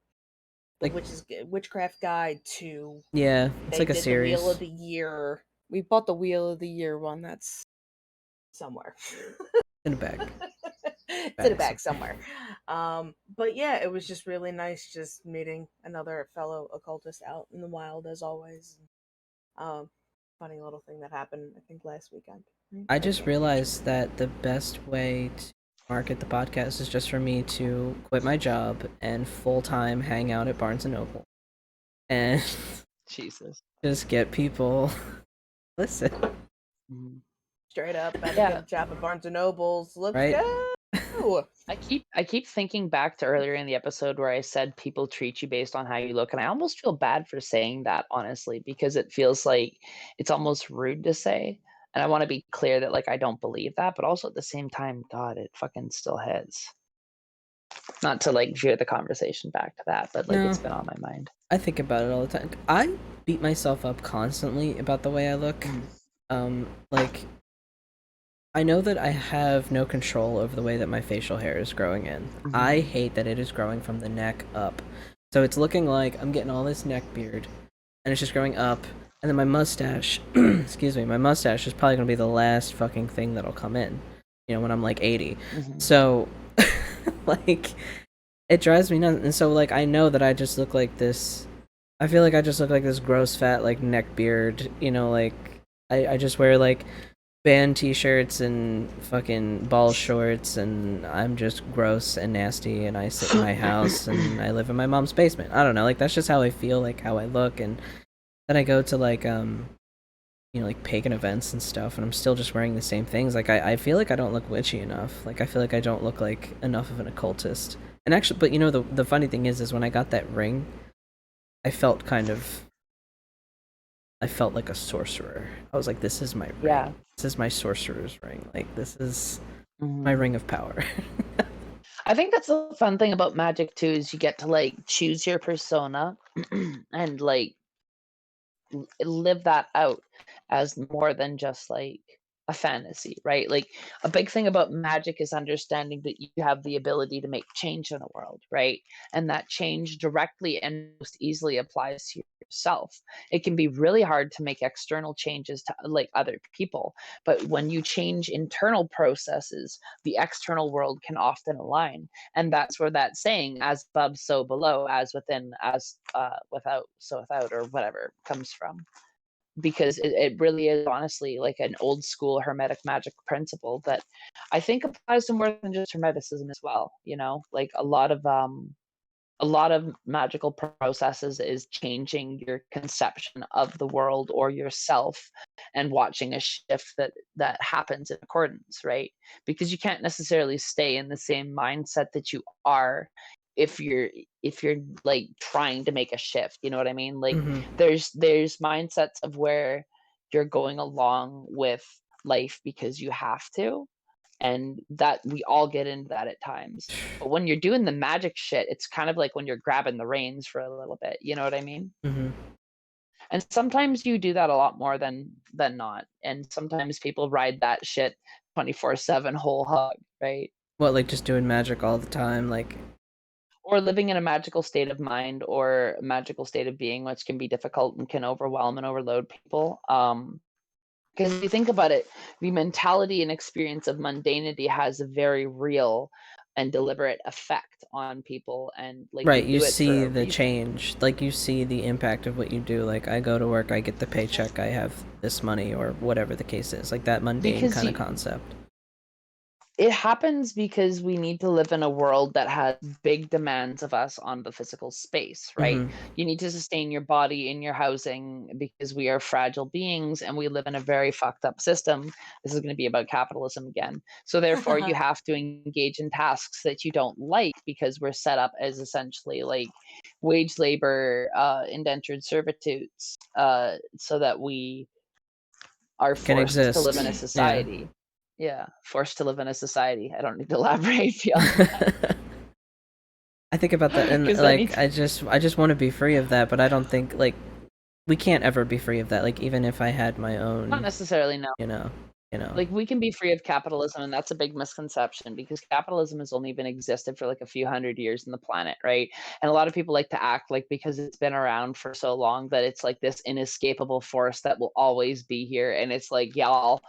the witchcraft guide to. Yeah, it's like a series. The Wheel of the Year. We bought the Wheel of the Year one. That's somewhere. In a bag. It's in a bag somewhere. But yeah, it was just really nice just meeting another fellow occultist out in the wild as always. Funny little thing that happened, I think, last weekend. I just realized that the best way to market the podcast is just for me to quit my job and full-time hang out at Barnes & Noble. And Jesus. just get people listen. Straight up, better get a job at Barnes & Noble's. Let's go! I keep thinking back to earlier in the episode where I said people treat you based on how you look, and I almost feel bad for saying that, honestly, because it feels like it's almost rude to say. And I want to be clear that, like, I don't believe that, but also at the same time, God, it fucking still hits. Not to, like, veer the conversation back to that, but, like, it's been on my mind. I think about it all the time. I beat myself up constantly about the way I look. Like, I know that I have no control over the way that my facial hair is growing in. I hate that it is growing from the neck up. So it's looking like I'm getting all this neck beard, and it's just growing up. And then my mustache, excuse me, my mustache is probably going to be the last fucking thing that'll come in, you know, when I'm like 80. So, like, it drives me nuts. And so, like, I know that I just look like this, I feel like I just look like this gross fat, like, neck beard, you know, like, I just wear, like, band t-shirts and fucking ball shorts, and I'm just gross and nasty, and I sit in my house, and I live in my mom's basement. I don't know, like, that's just how I feel, like, how I look. And then I go to, like, you know, like, pagan events and stuff, and I'm still just wearing the same things. Like, I feel like I don't look witchy enough. Like, I feel like I don't look like enough of an occultist. And actually, but, you know, the funny thing is when I got that ring, I felt like a sorcerer. I was like, this is my ring. Yeah. This is my sorcerer's ring. Like, this is my ring of power. I think that's the fun thing about magic, too, is you get to, like, choose your persona and, like, live that out as more than just, like, a fantasy, right? Like, a big thing about magic is understanding that you have the ability to make change in the world, right? And that change directly and most easily applies to yourself. It can be really hard to make external changes to, like, other people, but when you change internal processes, the external world can often align. And that's where that saying, as above, so below, as within, as without, so without, or whatever, comes from. Because it really is honestly like an old school hermetic magic principle that I think applies to more than just hermeticism as well. You know, like a lot of magical processes is changing your conception of the world or yourself and watching a shift that happens in accordance, right? Because you can't necessarily stay in the same mindset that you are if you're like trying to make a shift, you know what I mean? Like there's mindsets of where you're going along with life because you have to, and that we all get into that at times. But when you're doing the magic shit, it's kind of like when you're grabbing the reins for a little bit, you know what I mean? And sometimes you do that a lot more than not, and sometimes people ride that shit 24/7 whole hog, right? What, like just doing magic all the time, like, or living in a magical state of mind or a magical state of being, which can be difficult and can overwhelm and overload people. Because if you think about it, the mentality and experience of mundanity has a very real and deliberate effect on people, and like right, you see the change, like you see the impact of what you do. Like, I go to work, I get the paycheck, I have this money, or whatever the case is, like that mundane kind of concept. It happens because we need to live in a world that has big demands of us on the physical space, right? Mm-hmm. You need to sustain your body in your housing because we are fragile beings and we live in a very fucked up system. This is going to be about capitalism again. So therefore you have to engage in tasks that you don't like because we're set up as essentially like wage labor, indentured servitudes, so that we are Can forced to live in a exist. Yeah. society. Yeah, forced to live in a society. I don't need to elaborate beyond that. I think about that, and 'Cause like I just want to be free of that, but I don't think like we can't ever be free of that. Like even if I had my not own, necessarily, no. you know, you know. Like, we can be free of capitalism, and that's a big misconception because capitalism has only been existed for, like, a few hundred years in the planet, right? And a lot of people like to act like because it's been around for so long that it's, like, this inescapable force that will always be here, and it's like, "Y'all,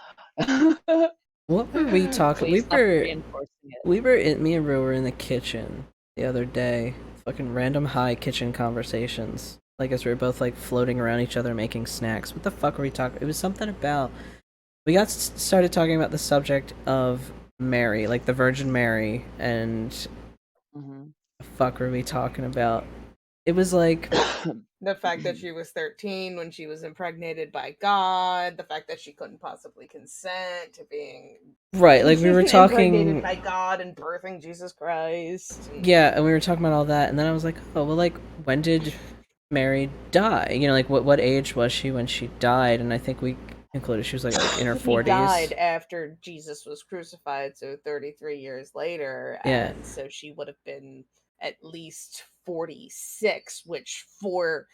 What were we talking? please stop reinforcing it." Me and Rue were in the kitchen the other day. Fucking random high kitchen conversations. Like as we were both like floating around each other making snacks. What the fuck were we talking? It was something about. We got started talking about the subject of Mary, like the Virgin Mary, and Mhm. the fuck were we talking about? It was like The fact that she was 13 when she was impregnated by God, the fact that she couldn't possibly consent to being right, like we were impregnated talking. by God and birthing Jesus Christ. Yeah, and we were talking about all that, and then I was like, oh well, like when did Mary die? You know, like what age was she when she died? And I think we concluded she was like in her He 40s. died after Jesus was crucified, so 33 years later, Yeah. and so she would have been at least 46, which for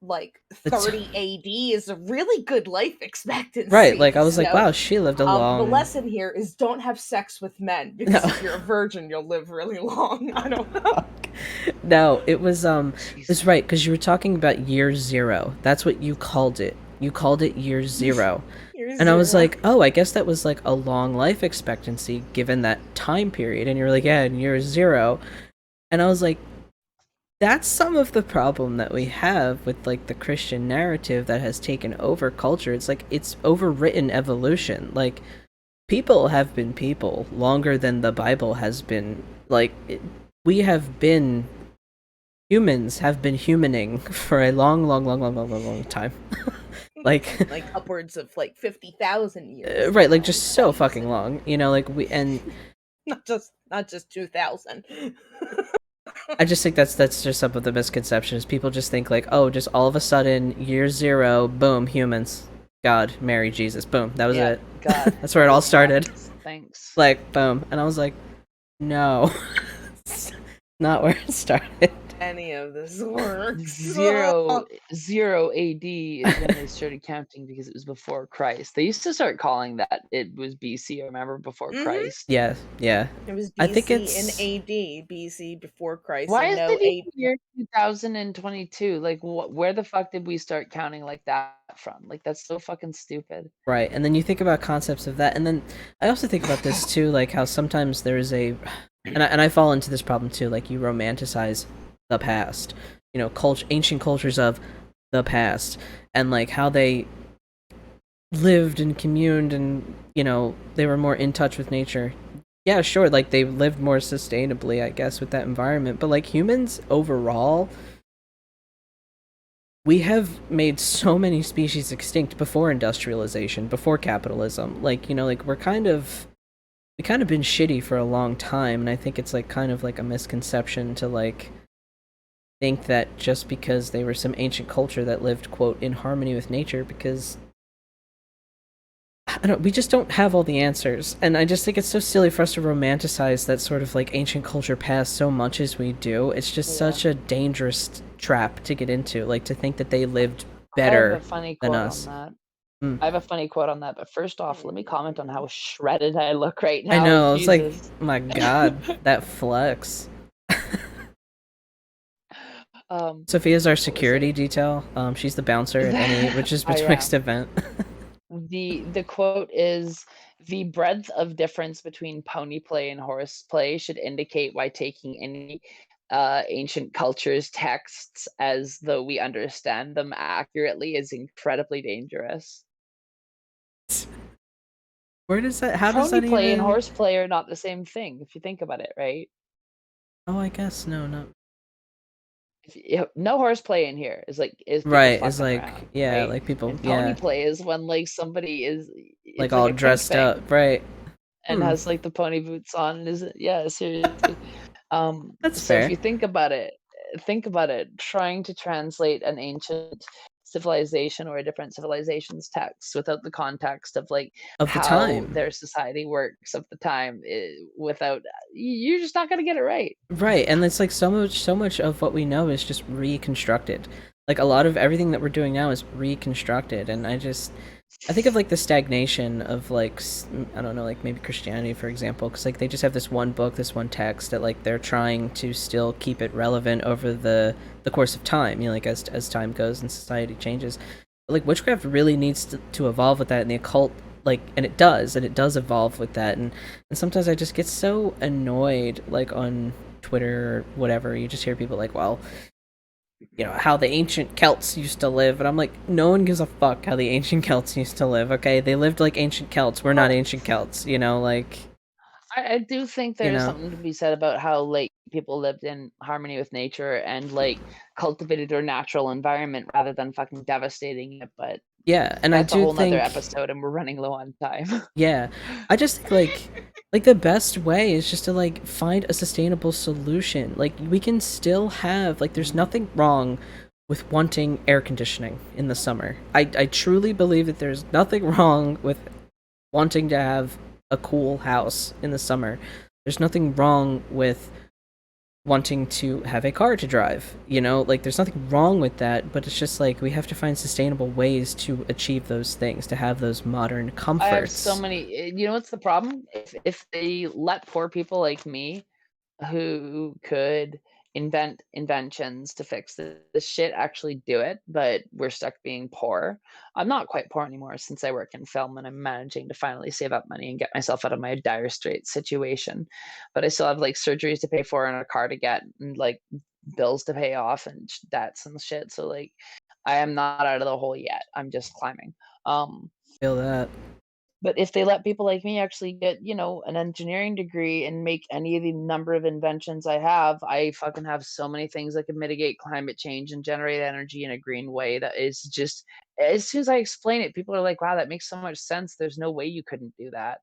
like It's 30 AD is a really good life right. expectancy. Like I was like, So, wow, she lived a the long. lesson here is don't have sex with men No. because if you're a virgin, you'll live really long. I don't know. No, it was Jeez. it's right because you were talking about year zero. That's what you called it. You called it year zero. You're And I was zero. like, oh, I guess that was like a long life expectancy given that time period. And you're like, yeah, and year zero. And I was like, that's some of the problem that we have with like the Christian narrative that has taken over culture. It's like it's overwritten evolution. Like people have been people longer than the Bible has been. Like we have been humans have been humaning for a long time. like Like upwards of like 50,000 years right, like now. just so fucking long. You know, like Not just 2,000. I just think that's just some of the misconceptions. People just think like, oh, just all of a sudden, year zero, boom, humans, God, Mary, Jesus, boom, that was Yeah, it. God. That's where it all started. Thanks. Like, boom, and I was like, no, it's not where it started. Any of this works. Zero AD is when they started counting because it was before Christ. They used to start calling that it was BC, I remember, before Mhm. Christ. Yeah, yeah. It was I think BC and it's AD, BC before Christ, Why and is no it even AD. year 2022? Like, where the fuck did we start counting like that from? Like, that's so fucking stupid. right, and then you think about concepts of that, and then I also think about this too, like how sometimes there is a, and I fall into this problem too, like you romanticize the past, you know, ancient cultures of the past, and like how they lived and communed, and you know they were more in touch with nature. Yeah, sure, like they lived more sustainably, I guess, with that environment, but like humans overall, we have made so many species extinct before industrialization, before capitalism. Like, you know, like we kind of been shitty for a long time, and I think it's like kind of like a misconception to like think that just because they were some ancient culture that lived quote in harmony with nature, because I don't, we just don't have all the answers. And I just think it's so silly for us to romanticize that sort of like ancient culture past so much as we do. It's just such a dangerous trap to get into, like to think that they lived I have better a funny than quote on us. that. Mm. I have a funny quote on that, but first off, let me comment on how shredded I look right I now. know, it's like, Jesus. my god, that flex. Sophia's our What was I security detail. She's the bouncer at any Witches I Betwixt am. event. The quote is, "The breadth of difference between pony play and horse play should indicate why taking any ancient culture's texts as though we understand them accurately is incredibly dangerous." Where does that? How does Pony that play and even? horseplay are not the same thing if you think about it, right? Oh, I guess no, no. No horseplay in here is people Right, it's fucking like, around, yeah, right? like people, And pony yeah, play is when like somebody is like it's like all a kink dressed thing up, right? and Hmm, has like the pony boots on and is yeah, seriously. that's So if fair. you think about it, trying to translate an ancient civilization or a different civilization's text without the context of like Of the how time. their society works of the time, without you're just not gonna get it right. Right, and it's like so much of what we know is just reconstructed. Like a lot of everything that we're doing now is reconstructed, and I think of like the stagnation of like I don't know, like maybe Christianity for example, because like they just have this one book, this one text that like they're trying to still keep it relevant over the course of time. You know, like as time goes and society changes. But, like witchcraft really needs to evolve with that, and the occult like and it does evolve with that, and sometimes I just get so annoyed like on Twitter or whatever. You just hear people like, well, you know, how the ancient Celts used to live, and I'm like, no one gives a fuck how the ancient Celts used to live. Okay, they lived like ancient Celts. We're not Well, ancient Celts, you know, like, I do think you there's know. something to be said about how like people lived in harmony with nature and like cultivated their natural environment rather than fucking devastating it. But Yeah, and I that's a do whole nother think, episode, and we're running low on time. yeah, I just think like the best way is just to like find a sustainable solution. Like we can still have like there's nothing wrong with wanting air conditioning in the summer. I truly believe that there's nothing wrong with wanting to have a cool house in the summer. There's nothing wrong with wanting to have a car to drive. You know, like there's nothing wrong with that, but it's just like we have to find sustainable ways to achieve those things, to have those modern I have so comforts. many. You know what's the problem? If they let poor people like me who could invent inventions to fix this shit actually do it, but we're stuck being poor. I'm not quite poor anymore since I work in film and I'm managing to finally save up money and get myself out of my dire straits situation. But I still have like surgeries to pay for and a car to get and like bills to pay off and debts and shit. So like I am not out of the hole yet. I'm just climbing. Um Feel that. but if they let people like me actually get, you know, an engineering degree and make any of the number of inventions I fucking have so many things that can mitigate climate change and generate energy in a green way that is just as soon as I explain it, people are like, wow, that makes so much sense. There's no way you couldn't do that.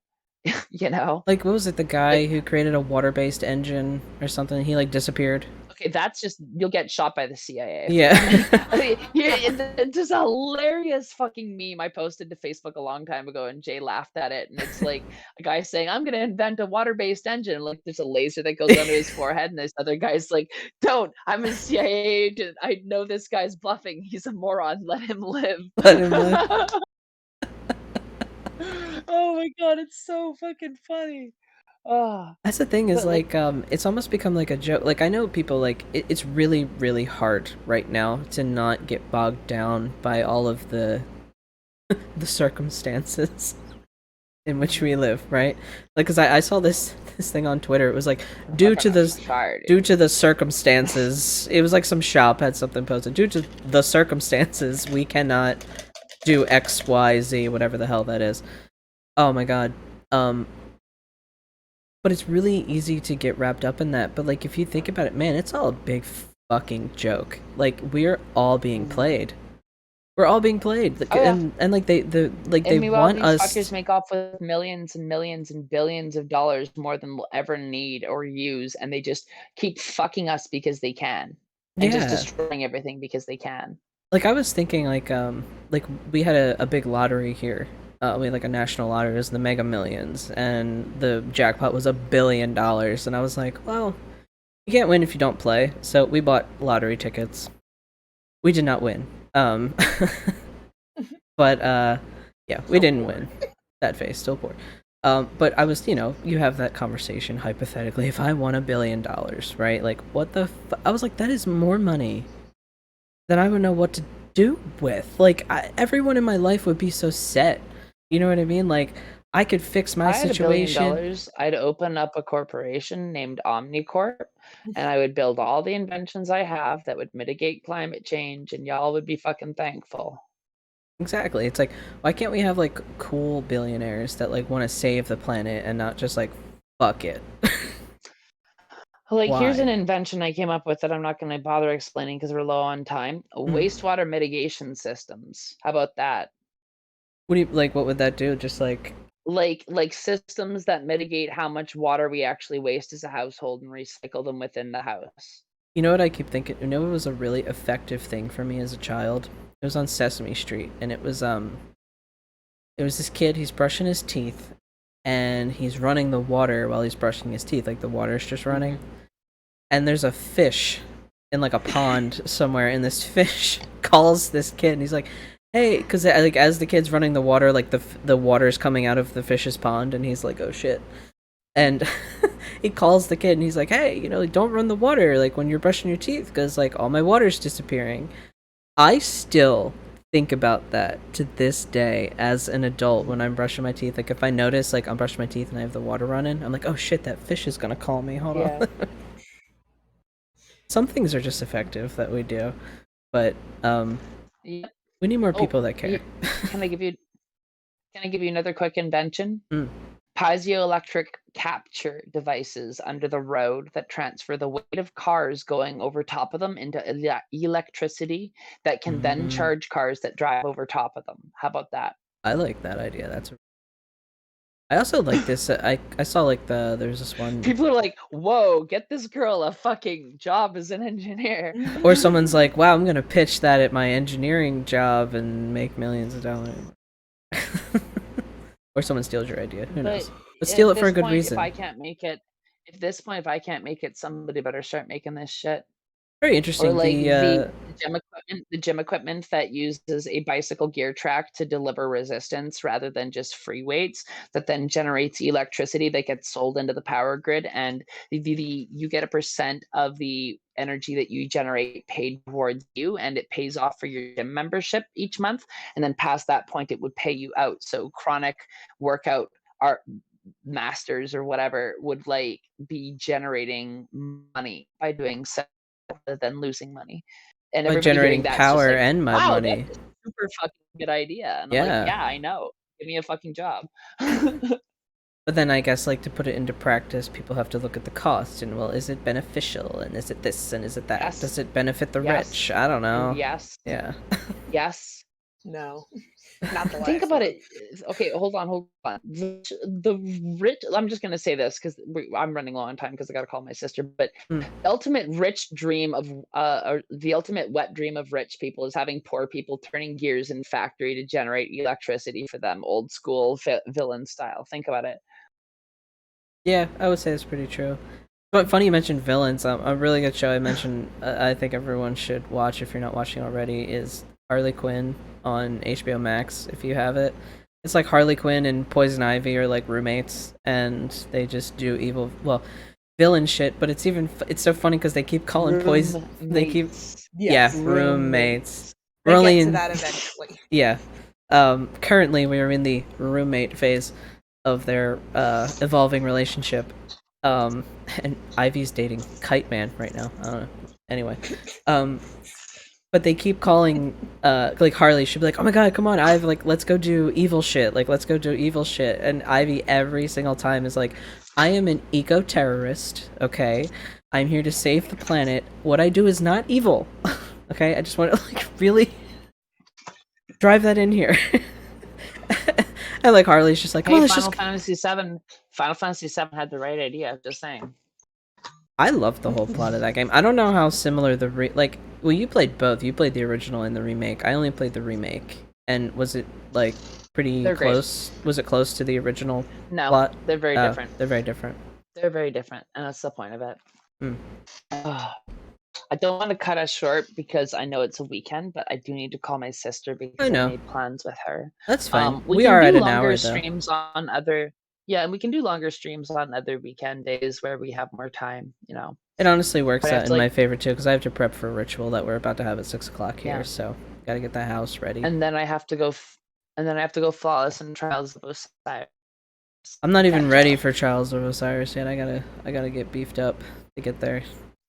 You know? Like what was it, the Like guy who created a water-based engine or something? He like disappeared. okay, that's just you'll get shot by the CIA for Yeah. that. I mean, yeah, it's just a hilarious fucking meme I posted to Facebook a long time ago, and Jay laughed at it. And it's like a guy saying, "I'm gonna invent a water-based engine." Like there's a laser that goes onto his forehead, and this other guy's like, "Don't! I'm a CIA agent. I know this guy's bluffing. He's a moron. Let him live." Let him live. Oh my god, it's so fucking funny. Ah, That's the thing is but like like it's almost become like a joke. Like I know people like it's really really hard right now to not get bogged down by all of the circumstances in which we live, right? Like cuz I saw this thing on Twitter. It was like due fucking to the fire, due dude. to the circumstances. It was like some shop had something posted. Due to the circumstances, we cannot do XYZ whatever the hell that is. Oh my god. Um But it's really easy to get wrapped up in that. But like if you think about it, man, it's all a big fucking joke. Like we're all being Mhm. played. We're all being played. Like, Oh yeah. and like they And meanwhile, want these fuckers us. make off with millions and millions and billions of dollars more than we'll ever need or use, and they just keep fucking us because they can, and just Yeah. destroying everything because they can. Like I was thinking like we had a big lottery here. We had like a national lottery, it was the Mega Millions, and the jackpot was $1 billion. And I was like, well, you can't win if you don't play. So we bought lottery tickets. We did not win. But yeah, we So didn't poor. win. That face, still poor. But I was, you know, you have that conversation hypothetically. If I won $1 billion, right? Like, what the? I was like, that is more money than I would know what to do with. Like, everyone in my life would be so set. You know what I mean? Like, I could fix If my I had situation. $1 billion, I'd open up a corporation named Omnicorp, and I would build all the inventions I have that would mitigate climate change, and y'all would be fucking thankful. Exactly. It's like, why can't we have like cool billionaires that like want to save the planet and not just like fuck it? Like, here's an Why? invention I came up with that I'm not going to bother explaining because we're low on time. Wastewater mitigation systems. How about that? What do you like? What would that do? Just like, Like systems that mitigate how much water we actually waste as a household and recycle them within the house. you know what I keep thinking? You know what was a really effective thing for me as a child? It was on Sesame Street, and it was this kid. He's brushing his teeth, and he's running the water while he's brushing his teeth. Like the water's just running, and there's a fish in like a pond somewhere, and this fish calls this kid, and he's like, "Hey," because like as the kid's running the water, like the water's coming out of the fish's pond, and he's like, "Oh shit." And he calls the kid and he's like, "Hey, you know, like, don't run the water like when you're brushing your teeth because like all my water's disappearing." I still think about that to this day as an adult when I'm brushing my teeth. Like if I notice like I'm brushing my teeth and I have the water running, I'm like, "Oh shit, that fish is gonna call me. Hold on." Some things are just effective that we do, but Yep. we need more people that care. Can I give you another quick invention? Mm. Piezoelectric capture devices under the road that transfer the weight of cars going over top of them into electricity that can then charge cars that drive over top of them. How about that? I like that idea. I also like this. I saw like there's this one, People are like, "Whoa, get this girl a fucking job as an engineer." or someone's like, "Wow, I'm gonna pitch that at my engineering job and make millions of dollars." Or someone steals your idea. Who knows? But steal it for a good reason. If I can't make it, at this point, if I can't make it, somebody better start making this shit. Very Or interesting. like the gym equipment that uses a bicycle gear track to deliver resistance rather than just free weights, that then generates electricity that gets sold into the power grid, and you get a percent of the energy that you generate paid towards you, and it pays off for your gym membership each month, and then past that point it would pay you out. So chronic workout art masters or whatever would like be generating money by doing so rather than losing money. And By everybody hearing generating that's just power like, and "Wow, that's money. a super fucking good idea." And I'm like, Yeah. "Yeah, I know. Give me a fucking job." But then I guess like to put it into practice, people have to look at the cost and well, is it beneficial and is it this and is it that? Yes. Does it benefit the Yes. rich? I don't know. Yes. Yeah. Yes. No, not the last Think about one. it. Okay, hold on. The rich. I'm just gonna say this because I'm running low on time because I gotta call my sister. But the ultimate rich dream of, or the ultimate wet dream of rich people is having poor people turning gears in factory to generate electricity for them, old school villain style. Think about it. Yeah, I would say it's pretty true. But funny you mentioned villains. A really good show I mentioned, I think everyone should watch if you're not watching already, is Harley Quinn on HBO Max if you have it. It's like Harley Quinn and Poison Ivy are like roommates, and they just do evil, well, villain shit. But it's so funny because they keep calling Poison. They keep roommates. We're We'll only get to in that eventually. yeah. Currently we are in the roommate phase of their evolving relationship. And Ivy's dating Kite Man right now. I don't know. Anyway, but they keep calling like Harley should be like, "Oh my god, come on, Ivy, like let's go do evil shit. Like let's go do evil shit." And Ivy every single time is like, "I am an eco-terrorist, okay? I'm here to save the planet. What I do is not evil." Okay? I just want to like really drive that in here. And like Harley's just like, "Come on, let's just..." Final Fantasy VII had the right idea. Just saying. I loved the whole plot of that game. I don't know how similar like, well, you played both. You played the original and the remake. I only played the remake. And was it like pretty They're close? great. Was it close to the original No, plot? they're very different. They're very different. They're very different, and that's the point of it. I don't want to cut us short because I know it's a weekend, but I do need to call my sister because I made plans with her. That's fine. We We can are do at an longer hour, though. streams on other, yeah, and we can do longer streams on other weekend days where we have more time, you know. It honestly works But I have out to, in my like- favor too, because I have to prep for a ritual that we're about to have at 6 o'clock here. Yeah. So gotta get that house ready. And then I have to go, flawless in Trials of Osiris. I'm not even ready for Trials of Osiris yet. I gotta get beefed up to get there.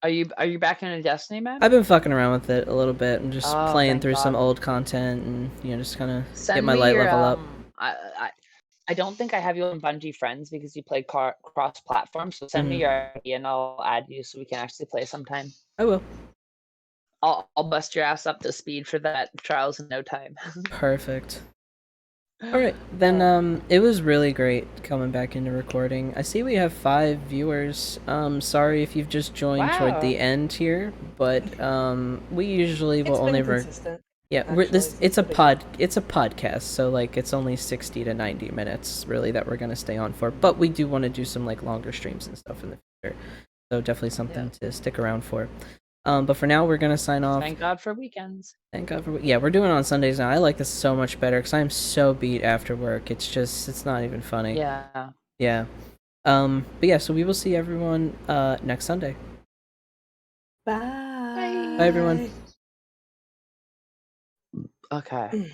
Are you back into Destiny, man? I've been fucking around with it a little bit and just Oh, playing thank through some God. old content and just kind of get Send my me light your level up. I don't think I have you on Bungie Friends because you play cross-platform. So send me your ID and I'll add you so we can actually play sometime. I will. I'll bust your ass up to speed for that Trials in no time. Perfect. All right, then it was really great coming back into recording. I see we have 5 viewers. Sorry if you've just joined toward the Wow. end here, but we usually will It's only been consistent. yeah, Actually, it's a pretty good. it's a podcast, so like it's only 60 to 90 minutes really that we're going to stay on for. But we do want to do some like longer streams and stuff in the future. So definitely something to stick around for. But for now, we're gonna sign off. Thank God for weekends. Thank God for we're doing it on Sundays now. I like this so much better because I'm so beat after work. It's not even funny. Yeah. Yeah. But yeah, so we will see everyone next Sunday. Bye. Bye everyone. Okay.